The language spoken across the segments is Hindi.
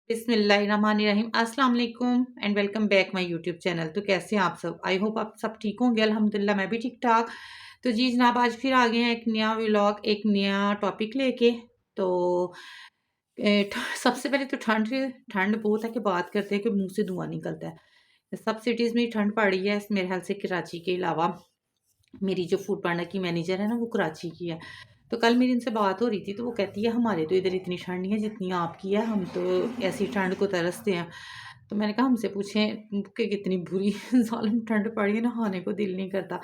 बिस्मिल्लाहिर्रहमानिर्रहीम अस्सलाम वालेकुम and welcome back my YouTube channel. तो कैसे हैं आप सब? आई होप आप सब ठीक होंगे। अल्हम्दुलिल्लाह मैं भी ठीक ठाक। तो जी जनाब, आज फिर आ गए हैं एक नया व्लॉग, एक नया टॉपिक लेके। तो सबसे पहले तो ठंड ठंड बहुत है कि बात करते हैं कि मुंह से धुआं निकलता है। सब सिटीज़ में ठंड पड़ रही है मेरे ख्याल से, कराची के अलावा। मेरी जो फूड पांडा की मैनेजर है ना, वो कराची की है। तो कल मेरी इनसे बात हो रही थी, तो वो कहती है हमारे तो इधर इतनी ठंड नहीं है जितनी आपकी है, हम तो ऐसी ठंड को तरसते हैं। तो मैंने कहा हमसे पूछें कि कितनी बुरी ज़ालिम ठंड पड़ी है, नहाने को दिल नहीं करता।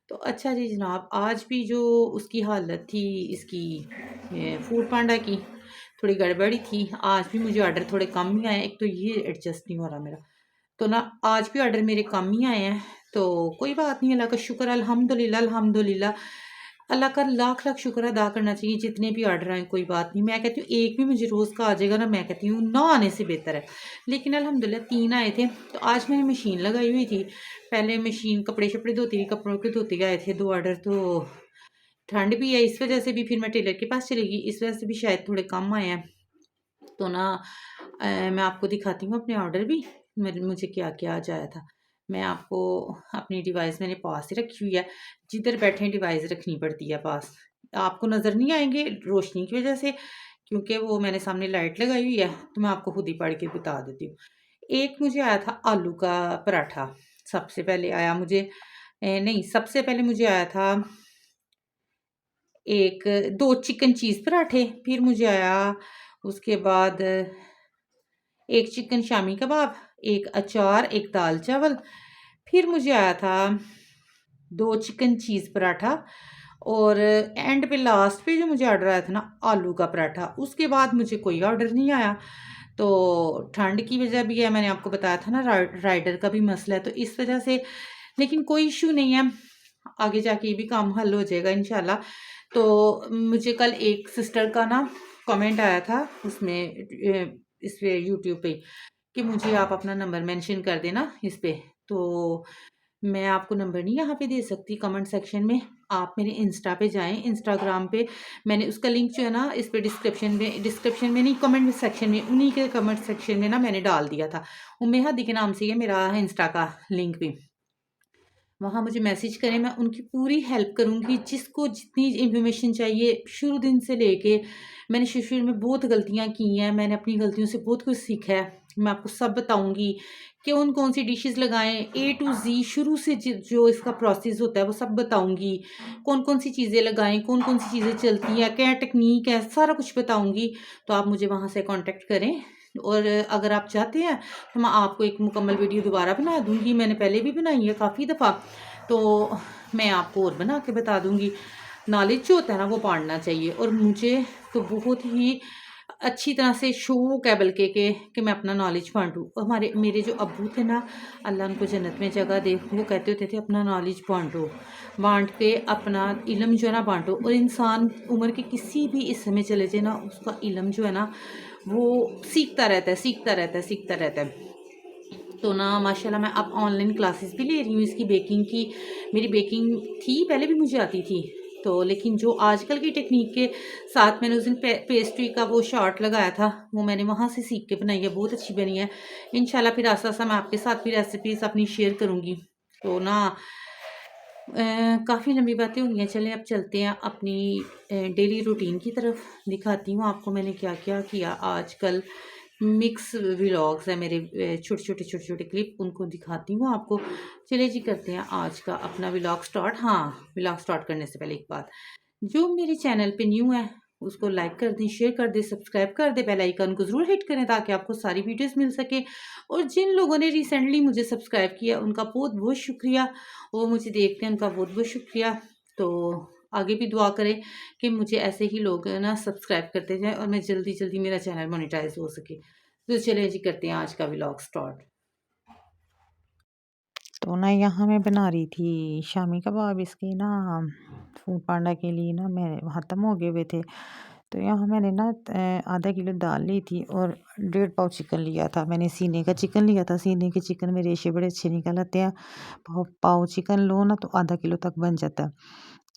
तो अच्छा जी जनाब, आज भी जो उसकी हालत थी इसकी, फूड पांडा की, थोड़ी गड़बड़ी थी। आज भी मुझे ऑर्डर थोड़े कम ही आए, एक तो ये एडजस्ट नहीं हो रहा मेरा। तो ना आज भी ऑर्डर मेरे कम ही आए हैं। तो कोई बात नहीं, अल्लाह का शुक्र, अल्हम्दुलिल्लाह अल्हम्दुलिल्लाह। अल्लाह का लाख लाख शुक्र अदा करना चाहिए। जितने भी ऑर्डर आए कोई बात नहीं, मैं कहती हूँ एक भी मुझे रोज़ का आ जाएगा ना, मैं कहती हूँ ना आने से बेहतर है। लेकिन अल्हम्दुलिल्लाह 3 आए थे। तो आज मैंने मशीन लगाई हुई थी। पहले मशीन कपड़े शपड़े धोती थी, कपड़ों के धोते गए थे 2 ऑर्डर। तो ठंड भी है, इस वजह से भी फिर मैं टेलर के पास चली गई, इस वजह से भी शायद थोड़े कम आए हैं। तो ना मैं आपको दिखाती हूँ अपने ऑर्डर भी, मुझे क्या क्या आ जाया था। मैं आपको अपनी डिवाइस मैंने पास ही रखी हुई है। जिधर बैठे डिवाइस रखनी पड़ती है पास। आपको नज़र नहीं आएंगे रोशनी की वजह से, क्योंकि वो मैंने सामने लाइट लगाई हुई है। तो मैं आपको खुद ही पढ़ के बता देती हूँ। एक मुझे आया था आलू का पराठा। सबसे पहले आया मुझे, नहीं, सबसे पहले मुझे आया था एक 2 चिकन चीज़ पराठे। फिर मुझे आया उसके बाद एक चिकन शामी कबाब, एक अचार, एक दाल चावल। फिर मुझे आया था 2 चिकन चीज़ पराठा। और एंड पे लास्ट पे जो मुझे ऑर्डर आया था ना, आलू का पराठा। उसके बाद मुझे कोई ऑर्डर नहीं आया। तो ठंड की वजह भी है, मैंने आपको बताया था ना, राइडर का भी मसला है, तो इस वजह से। लेकिन कोई इशू नहीं है, आगे जाके ये भी काम हल हो जाएगा इंशाल्लाह। तो मुझे कल एक सिस्टर का ना कमेंट आया था उसमें, इस पे यूट्यूब पे, कि मुझे आप अपना नंबर मेंशन कर देना इस पे। तो मैं आपको नंबर नहीं यहाँ पे दे सकती कमेंट सेक्शन में। आप मेरे इंस्टा पे जाएं, इंस्टाग्राम पे मैंने उसका लिंक जो है ना, इस पे डिस्क्रिप्शन में नहीं, कमेंट सेक्शन में, उन्हीं के कमेंट सेक्शन में ना मैंने डाल दिया था। उम्मे हदी के नाम से है मेरा इंस्टा का लिंक भी। वहाँ मुझे मैसेज करें, मैं उनकी पूरी हेल्प करूँगी, जिसको जितनी इन्फॉर्मेशन चाहिए। शुरू दिन से लेके मैंने शुरू में बहुत गलतियाँ की हैं, मैंने अपनी गलतियों से बहुत कुछ सीखा है। मैं आपको सब बताऊँगी कि कौन सी डिशेज़ लगाएँ, ए टू ज़ी शुरू से जो इसका प्रोसेस होता है वो सब बताऊँगी। कौन सी चीज़ें लगाएँ, कौन सी चीज़ें चलती हैं, क्या टेक्नीक है, सारा कुछ बताऊँगी। तो आप मुझे वहाँ से कॉन्टैक्ट करें। और अगर आप चाहते हैं तो मैं आपको एक मुकम्मल वीडियो दोबारा बना दूँगी, मैंने पहले भी बनाई है काफ़ी दफ़ा। तो मैं आपको और बना के बता दूँगी। नॉलेज जो होता है ना, वो बाँटना चाहिए। और मुझे तो बहुत ही अच्छी तरह से शौक है बल्कि कि मैं अपना नॉलेज बाँटूँ। हमारे मेरे जो अब्बू थे ना, अल्लाह उनको जन्नत में जगह दे, वो कहते होते थे अपना नॉलेज बाँटो, बाँट के अपना इल्म जो है ना बाँटो। और इंसान उम्र के किसी भी हिस्से में चले जाए ना, उसका इल्म जो है ना, वो सीखता रहता है, सीखता रहता है, सीखता रहता है। तो ना माशाल्लाह मैं अब ऑनलाइन क्लासेस भी ले रही हूँ इसकी, बेकिंग की। मेरी बेकिंग थी पहले भी, मुझे आती थी। तो लेकिन जो आजकल की टेक्निक के साथ मैंने उस दिन पेस्ट्री का वो शॉर्ट लगाया था, वो मैंने वहाँ से सीख के बनाई है, बहुत अच्छी बनी है। इंशाल्लाह फिर आस्ता आस्ता मैं आपके साथ भी रेसिपीज़ अपनी शेयर करूँगी। तो ना काफ़ी लंबी बातें हो गई हैं, चलें अब चलते हैं अपनी डेली रूटीन की तरफ। दिखाती हूँ आपको मैंने क्या क्या किया आजकल। मिक्स व्लॉग्स है मेरे, छोटे छोटे क्लिप, उनको दिखाती हूँ आपको। चलिए जी, करते हैं आज का अपना व्लॉग स्टार्ट। हाँ, व्लॉग स्टार्ट करने से पहले एक बात, जो मेरे चैनल पे न्यू है उसको लाइक कर दें, शेयर कर दें, सब्सक्राइब कर दें, बेल आइकन को ज़रूर हिट करें ताकि आपको सारी वीडियोस मिल सके। और जिन लोगों ने रिसेंटली मुझे सब्सक्राइब किया उनका बहुत बहुत शुक्रिया। वो मुझे देखते हैं, उनका बहुत बहुत शुक्रिया। तो आगे भी दुआ करें कि मुझे ऐसे ही लोग ना सब्सक्राइब करते जाएं और मैं जल्दी जल्दी मेरा चैनल मोनेटाइज हो सके। तो चलिए जी, करते हैं आज का व्लॉग स्टार्ट। तो ना यहाँ मैं बना रही थी शामी कबाब। इसके ना फूड पांडा के लिए ना मैं ख़त्म हो गए हुए थे। तो यहाँ मैंने ना आधा किलो दाल ली थी और 1.5 पाव चिकन लिया था। मैंने सीने का चिकन लिया था। सीने के चिकन में रेशे बड़े अच्छे निकल आते हैं। पाव पाव चिकन लो ना तो आधा किलो तक बन जाता है।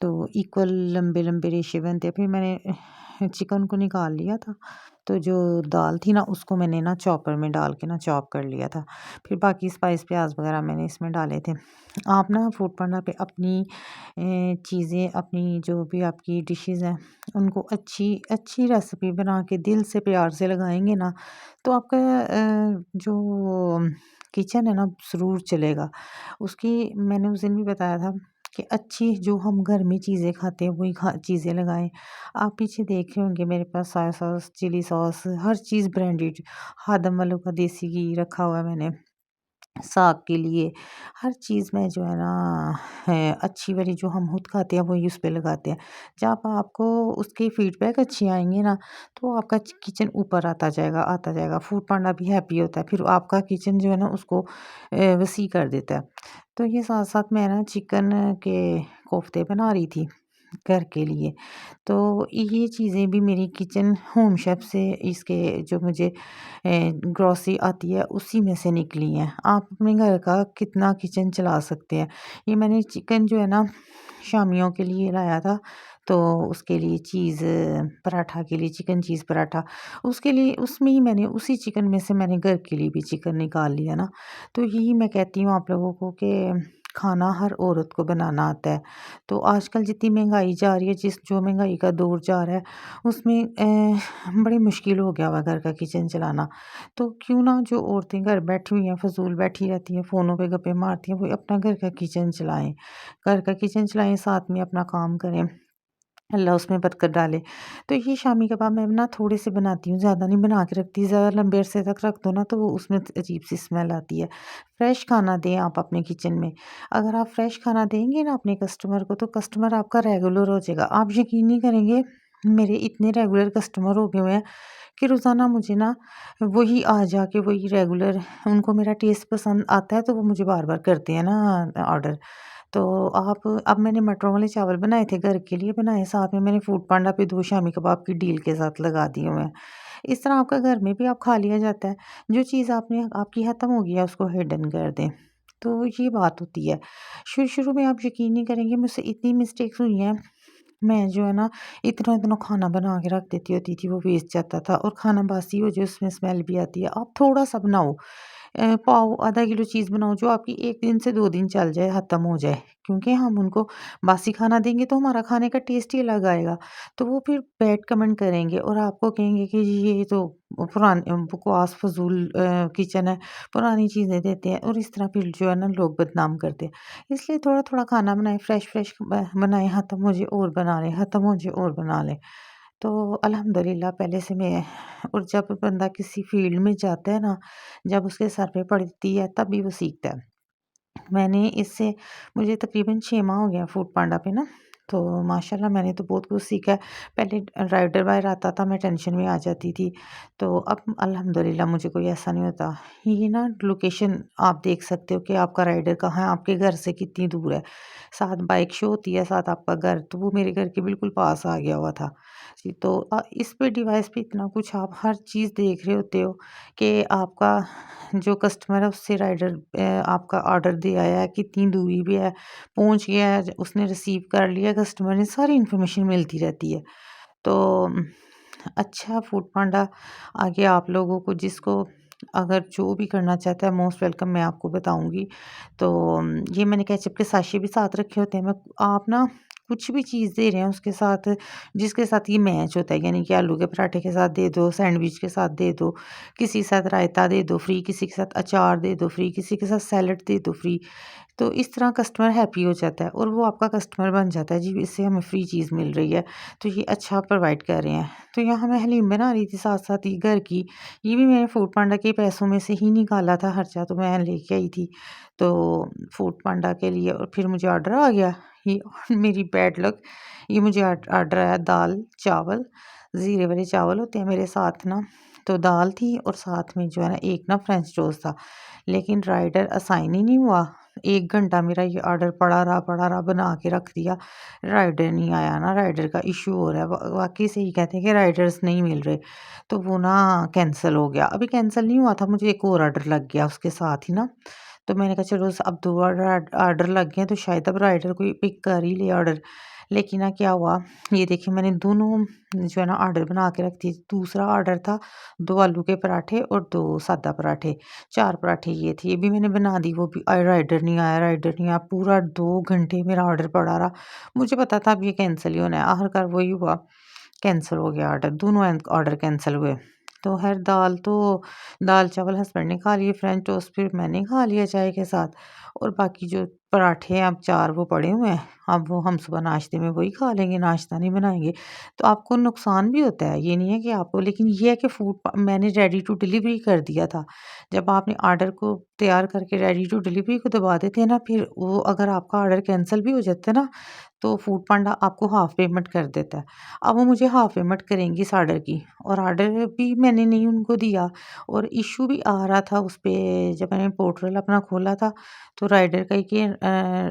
तो इक्वल लंबे-लंबे रेशे बनते हैं। फिर मैंने चिकन को निकाल लिया था, तो जो दाल थी ना उसको मैंने ना चॉपर में डाल के ना चॉप कर लिया था। फिर बाकी स्पाइस प्याज़ वगैरह मैंने इसमें डाले थे। आप ना फूड पांडा पे अपनी चीज़ें, अपनी जो भी आपकी डिशेज़ हैं, उनको अच्छी अच्छी रेसिपी बना के दिल से प्यार से लगाएँगे ना, तो आपका जो किचन है ना ज़रूर चलेगा। उसकी मैंने उस दिन भी बताया था कि अच्छी जो हम घर में चीज़ें खाते हैं वही चीज़ें लगाएं। आप पीछे देख रहे होंगे मेरे पास सोया सॉस, चिली सॉस, हर चीज़ ब्रांडेड, हादम वालों का देसी घी रखा हुआ है मैंने साग के लिए। हर चीज़ में जो है ना है अच्छी वाली जो हम खुद खाते हैं वही उस पे लगाते हैं। जब आपको उसके फीडबैक अच्छे आएंगे ना, तो आपका किचन ऊपर आता जाएगा। फूड पांडा भी हैप्पी होता है, फिर आपका किचन जो है ना उसको वसी कर देता है। तो ये साथ साथ मैं ना चिकन के कोफ्ते बना रही थी घर के लिए। तो ये चीज़ें भी मेरी किचन होम शेफ़ से इसके जो मुझे ग्रॉसरी आती है उसी में से निकली हैं। आप अपने घर का कितना किचन चला सकते हैं। ये मैंने चिकन जो है ना शामियों के लिए लाया था, तो उसके लिए चीज़ पराठा के लिए चिकन चीज़ पराठा, उसके लिए उसमें ही मैंने उसी चिकन में से मैंने घर के लिए भी चिकन निकाल लिया ना। तो यही मैं कहती हूँ आप लोगों को कि खाना हर औरत को बनाना आता है। तो आजकल जितनी महँगाई जा रही है, जो महँगाई का दौर जा रहा है, उसमें बड़ी मुश्किल हो गया हुआ है घर का किचन चलाना। तो क्यों ना जो औरतें घर बैठी हुई हैं, फ़िज़ूल बैठी रहती हैं, फ़ोनों पे गप्पे मारती हैं, वो अपना घर का किचन चलाएँ। घर का किचन चलाएँ, साथ में अपना काम करें। अल्लाह उसमें बरकत डाले। तो ये शामी कबाब मैं ना थोड़े से बनाती हूँ, ज़्यादा नहीं बना के रखती। ज़्यादा लंबे अरसे तक रख दो ना तो वो उसमें अजीब-सी स्मेल आती है। फ्रेश खाना दें आप अपने किचन में। अगर आप फ्रेश खाना देंगे ना अपने कस्टमर को, तो कस्टमर आपका रेगुलर हो जाएगा। आप यकीन नहीं करेंगे, मेरे इतने रेगुलर कस्टमर हो गए हुए हैं कि रोज़ाना मुझे ना वही आ जाके वही रेगुलर, उनको मेरा टेस्ट पसंद आता है तो वो मुझे बार-बार करते हैं ना ऑर्डर। तो आप अब मैंने मटरों वाले चावल बनाए थे, घर के लिए बनाए, साथ में मैंने फूड पांडा पे 2 शामी कबाब की डील के साथ लगा दिए हुए हैं। इस तरह आपका घर में भी आप खा लिया जाता है। जो चीज़ आपकी ख़त्म हो गई है उसको हिडन कर दें। तो ये बात होती है। शुरू-शुरू में आप यकीन नहीं करेंगे मुझसे इतनी मिस्टेक्स हुई हैं। मैं जो है ना इतना-इतना खाना बना के रख देती होती थी, वो वेस्ट जाता था और खाना बासी हो जाए उसमें स्मेल भी आती है। आप थोड़ा-सा बनाओ, पाव आधा किलो चीज़ बनाओ जो आपकी 1 दिन से 2 दिन चल जाए, ख़त्म हो जाए। क्योंकि हम उनको बासी खाना देंगे तो हमारा खाने का टेस्ट ही अलग आएगा। तो वो फिर बैड कमेंट करेंगे और आपको कहेंगे कि जी ये तो बकवास फ़िज़ूल किचन है, पुरानी चीज़ें देते हैं, और इस तरह फिर जो है ना लोग बदनाम करते हैं। इसलिए थोड़ा-थोड़ा खाना बनाएँ, फ्रेश-फ्रेश बनाएँ, ख़त्म हो जाए और बना लें, ख़त्म हो जाए और बना लें। तो अल्हम्दुलिल्लाह पहले से मैं, और जब बंदा किसी फ़ील्ड में जाता है ना, जब उसके सर पे पड़ती है तभी वो सीखता है। मैंने इससे मुझे तकरीबन 6 माह हो गया फूड पांडा पे ना, तो माशाल्लाह मैंने तो बहुत कुछ सीखा है। पहले राइडर बायर आता था, मैं टेंशन में आ जाती थी, तो अब अल्हम्दुलिल्लाह मुझे कोई ऐसा नहीं होता। ये ना लोकेशन आप देख सकते हो कि आपका राइडर कहाँ है, आपके घर से कितनी दूर है। साथ बाइक शो होती है, साथ आपका घर, तो वो मेरे घर के बिल्कुल पास आ गया हुआ था। जी, तो इस पे डिवाइस पे इतना कुछ आप हर चीज़ देख रहे होते हो कि आपका जो कस्टमर है उससे राइडर आपका ऑर्डर दे आया है, कितनी दूरी पे है, पहुँच गया है, उसने रिसीव कर लिया कस्टमर ने, सारी इन्फॉर्मेशन मिलती रहती है। तो अच्छा फूड पांडा आगे आप लोगों को जिसको अगर जो भी करना चाहता है मोस्ट वेलकम, मैं आपको बताऊँगी। तो ये मैंने केचअप के साशे भी साथ रखे होते हैं। मैं आप ना कुछ भी चीज़ दे रहे हैं उसके साथ, जिसके साथ ये मैच होता है, यानी कि आलू के पराठे के साथ दे दो, सैंडविच के साथ दे दो, किसी के साथ रायता दे दो फ्री, किसी के साथ अचार दे दो फ्री, किसी के साथ सैलड दे दो फ्री। तो इस तरह कस्टमर हैप्पी हो जाता है और वो आपका कस्टमर बन जाता है, जी इससे हमें फ्री चीज़ मिल रही है, तो ये अच्छा प्रोवाइड कर रहे हैं। तो यहाँ मैं हलीम बना रही थी साथ साथ ही घर की, ये भी मैंने फूड पांडा के पैसों में से ही निकाला था, खर्चा तो मैं लेके आई थी तो फूड पांडा के लिए। और फिर मुझे ऑर्डर आ गया, ये मेरी बैड लक, ये मुझे ऑर्डर आया दाल चावल, ज़ीरे वाले चावल होते हैं मेरे साथ ना, तो दाल थी और साथ में जो है ना एक ना फ्रेंच टोस्ट था। लेकिन राइडर असाइन ही नहीं हुआ। 1 घंटा मेरा ये ऑर्डर पड़ा रहा, बना के रख दिया। राइडर नहीं आया ना, राइडर का इश्यू हो रहा है। व वाक़ई से ही कहते हैं कि राइडर्स नहीं मिल रहे, तो वो ना कैंसल हो गया। अभी कैंसल नहीं हुआ था, मुझे एक और ऑर्डर लग गया उसके साथ ही ना। तो मैंने कहा चलो अब 2 ऑर्डर ऑर्डर लग गए हैं तो शायद अब राइडर कोई पिक कर ही ले ऑर्डर। लेकिन ना क्या हुआ, ये देखिए मैंने दोनों जो है ना ऑर्डर बना के रख दिए। दूसरा ऑर्डर था 2 आलू के पराठे और 2 सादा पराठे, 4 पराठे ये थे। ये भी मैंने बना दी, वो भी राइडर नहीं आया, राइडर नहीं आया। पूरा 2 घंटे मेरा ऑर्डर पड़ा रहा। मुझे पता था अब ये कैंसल ही होना है। आखिरकार वही हुआ, कैंसल हो गया ऑर्डर, दोनों ऑर्डर कैंसल हुए। तो खैर दाल चावल हस्बैंड ने खा लिए, फ्रेंच टोस्ट फिर मैंने खा लिया चाय के साथ। और बाकी जो पराठे हैं अब 4 वो पड़े हुए हैं, अब वो हम सुबह नाश्ते में वही खा लेंगे, नाश्ता नहीं बनाएँगे। तो आपको नुकसान भी होता है, ये नहीं है कि आपको, लेकिन ये है कि मैंने रेडी टू डिलीवरी कर दिया था। जब आपने ऑर्डर को तैयार करके रेडी टू डिलीवरी को दबा देते हैं ना, फिर वो अगर आपका ऑर्डर कैंसल भी हो जाता है ना, तो फूड पांडा आपको हाफ़ पेमेंट कर देता है। अब वो मुझे हाफ़ पेमेंट करेंगी इस ऑर्डर की, और ऑर्डर भी मैंने नहीं उनको दिया, और इश्यू भी आ रहा था उस पे। जब मैंने पोर्टल अपना खोला था तो राइडर का कि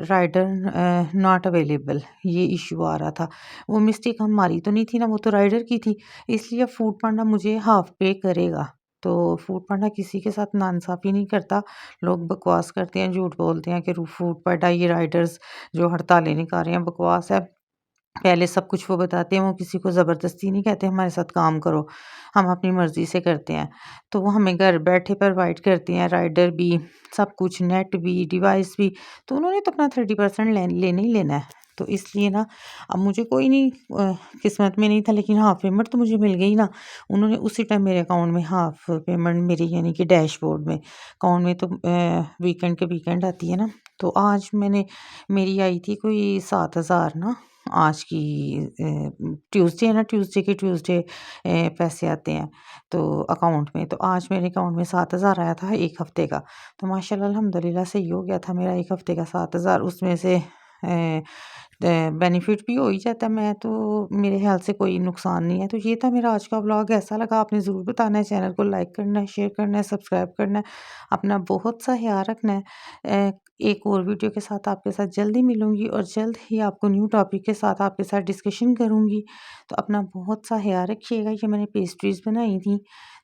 राइडर नॉट अवेलेबल, ये इश्यू आ रहा था। वो मिस्टेक हमारी तो नहीं थी ना, वो तो राइडर की थी। इसलिए फूड पांडा मुझे हाफ़ पे करेगा। तो फूड पांडा किसी के साथ नाइंसाफ़ी नहीं करता। लोग बकवास करते हैं, झूठ बोलते हैं कि फूड पांडा ये राइडर्स जो हड़तालें निकाल रहे हैं बकवास है। पहले सब कुछ वो बताते हैं, वो किसी को ज़बरदस्ती नहीं कहते हमारे साथ काम करो, हम अपनी मर्ज़ी से करते हैं। तो वो हमें घर बैठे प्रोवाइड करते हैं, राइडर भी, सब कुछ, नेट भी, डिवाइस भी। तो उन्होंने तो अपना 30% लेना ही लेना है। तो इसलिए ना अब मुझे कोई नहीं, किस्मत में नहीं था, लेकिन हाफ़ पेमेंट तो मुझे मिल गई ना। उन्होंने उसी टाइम मेरे अकाउंट में हाफ़ पेमेंट मेरी, यानी कि डैशबोर्ड में, अकाउंट में तो वीकेंड के वीकेंड आती है ना। तो आज मेरी आई थी कोई 7,000 ना, आज की ट्यूसडे है ना, ट्यूसडे के ट्यूसडे पैसे आते हैं तो अकाउंट में। तो आज मेरे अकाउंट में 7,000 आया था 1 हफ़्ते का। तो माशाल्लाह अल्हम्दुलिल्लाह सही हो गया था मेरा 1 हफ़्ते का 7,000। उसमें से बेनिफिट भी हो ही जाता है। मैं तो, मेरे ख़्याल से कोई नुकसान नहीं है। तो ये था मेरा आज का व्लॉग, कैसा लगा आपने ज़रूर बताना है। चैनल को लाइक करना है, शेयर करना है, सब्सक्राइब करना है। अपना बहुत सा ख़्याल रखना है। एक और वीडियो के साथ आपके साथ जल्दी मिलूँगी, और जल्द ही आपको न्यू टॉपिक के साथ आपके साथ डिस्कशन करूँगी। तो अपना बहुत सा ख़्याल रखिएगा। ये मैंने पेस्ट्रीज़ बनाई थी,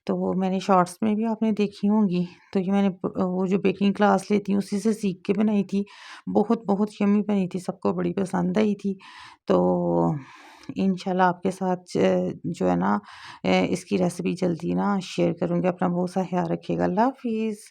तो वो मैंने शॉर्ट्स में भी आपने देखी होंगी। तो ये मैंने वो जो बेकिंग क्लास लेती हूँ उसी से सीख के बनाई थी। बहुत बहुत यम्मी बनी थी, सबको बड़ी पसंद आई थी। तो इंशाल्लाह आपके साथ जो है ना, इसकी रेसिपी जल्दी ना शेयर करूँगी। अपना बहुत सा ख़्याल रखिएगा। अल्लाह हाफ़िज़।